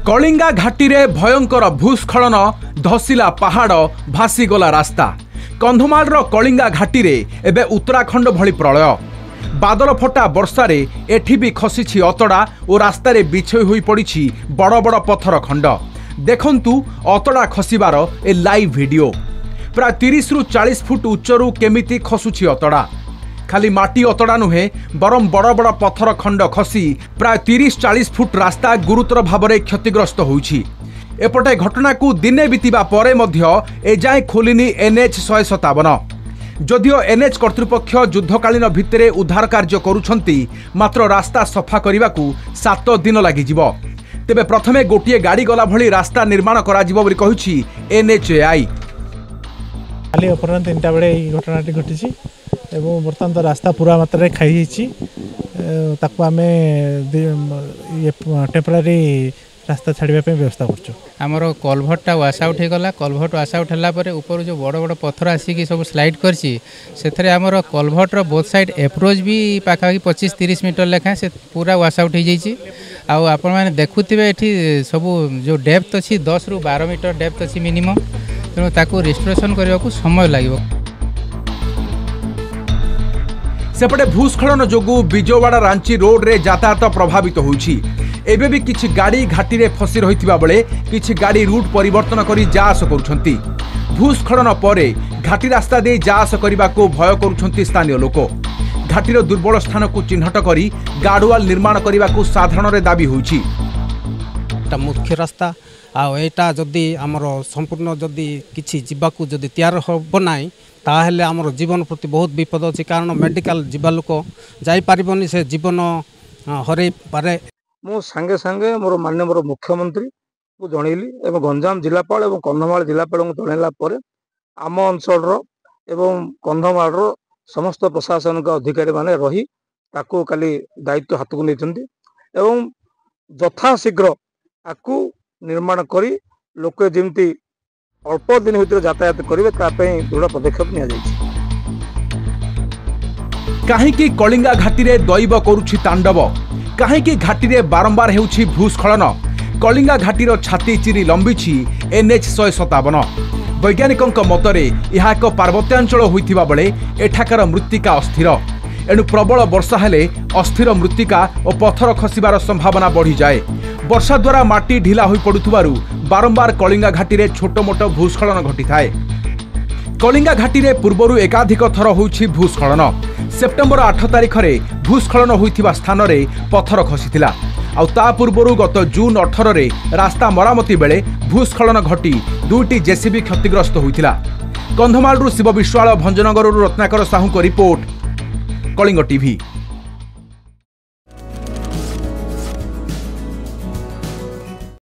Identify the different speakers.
Speaker 1: कलिंगा घाटी रे भयंकर भूस्खलन धसिला पहाड़ भासीगला रास्ता। कंधमाल कलिंगा घाटी रे एबे उत्तराखंड भली प्रलय। बादल फटा वर्षा रे एठी भी खसी अतड़ा और रास्ता रे बिछई होई पड़ी बड़ बड़ पत्थर खंड। देखंतु अतड़ा खसिबार ए लाइव वीडियो। प्राय 30 रु 40 फुट उच्चरू केमिति खसुछि अतड़ा। खाली माटी अतड़ा नुहे बरम बड़ बड़ पत्थर खंड खसी प्राय 30-40 फुट रास्ता गुरुतर भाव में क्षतिग्रस्त होइछि। एपटे घटना को दिने बीतिबा परे मध्य एजाए खोलिनी NH 157। जदिओ NH कर्तृपक्ष युद्धकालीन भित्तिरे उद्धार कार्य करुछंती, मात्र रास्ता सफा करने 7 दिन लागिजिबो। तेबे प्रथमे गोटिए गाड़ी गला भली रास्ता निर्माण कराजिबो बोली कहिछि NHAI।
Speaker 2: खाली अपराह्न 3टा बेले এই ঘটনাটি ঘটিছি এবং বর্তমান তো রাস্তা পুরা মাত্রায় খাই যাইছি। তাকু আমি টেম্পোরারি रास्ता छाड़िया व्यवस्था कर
Speaker 3: आमर कलभटा वाश आउट हो गला। कलभट वाश आउट है ऊपर जो बड़ बड़ पत्थर आसिक सब स्लाइड कर आमर कलभटर बोथ साइड एप्रोच भी पाखापाखि 25-30 मीटर लेखाएं से पूरा वाश आउट हो जाइए। आपण मैंने देखुवे ये सब जो डेप्थ अच्छी 10 रु 12 मीटर डेप्थ अच्छी मिनिमम। तेणु ताकू रिस्टोरेशन करने को समय लगे।
Speaker 1: सेपटे भूस्खलन जोगु बिजवाड़ा रांची रोड रे यातायात प्रभावित होउछि। एबे भी किछि गाड़ी घाटी रे फसी रहितिबा बेले किछि गाड़ी रूट परिवर्तन करी जाआस करुछंती। भूस्खलन परे घाटी रास्ता दे जाआस करबा को भय करुछंती स्थानीय लोक। घाटीर दुर्बल स्थान को चिन्हट करी गार्डवाल निर्माण करबा को साधारण रे दाबी होउछि।
Speaker 4: ता मुख्य रास्ता आ एटा जदी हमर संपूर्ण जदी किछि जिबाकू जदी तैयार होब नाही ताहेले हमर जीवन प्रति बहुत विपद अछि। कारण मेडिकल जीवा लोक जाई पारिबनी, से जीवन हरै पारे।
Speaker 5: मो संगे संगे मोर माननीय मोर मुख्यमंत्री को जनइली एवं गंजाम जिलापाल एवं कंधमाल जिलापाल को जनइला परे आम अंचल एवं कंधमाल समस्त प्रशासनिक अधिकारी माने रही ताकू काली दायित्व हाथ को नहीं एवं यथाशीघ्र ताकू निर्माण करी लोक जमती अल्प दिन भीतर यातायात करेंगे दृढ़ पदक्षेप नि।
Speaker 1: कहीं कलिंगा घाटी रे दैव करुछि तांडव, कहीं घाटी रे बारंबार हेउछि भूस्खलन। कलिंगा घाटीर छाती चिरी लंबिछि NH 157। वैज्ञानिकों मतरे यह एक पार्वत्यांचल होइथिबा बेले एठाकार मृत्तिका अस्थिर। एणु प्रबल वर्षा हेले अस्थिर मृत्तिका और पत्थर खसिबार संभावना बढ़ी जाए। वर्षा द्वारा माटी ढिला होई पडुथुबारु बारंबार कलिंगा घाटी रे छोट मोट भूस्खलन घटी थाए। कलिंगा घाटी रे पूर्वरु एकाधिक थर होइछि भूस्खलन। सेप्टेम्बर 8 तारिख रे भूस्खलन होइथिबा स्थान रे पत्थर खसिथिला। आउ ता पूर्वरु गत जून 18 रे रास्ता मरामती बेले भूस्खलन घटी 2टी JCB क्षतिग्रस्त होइथिला। कंधमाल शिव विश्वाल, भंजनगर रत्नाकर साहू को रिपोर्ट, कलिंग टीवी।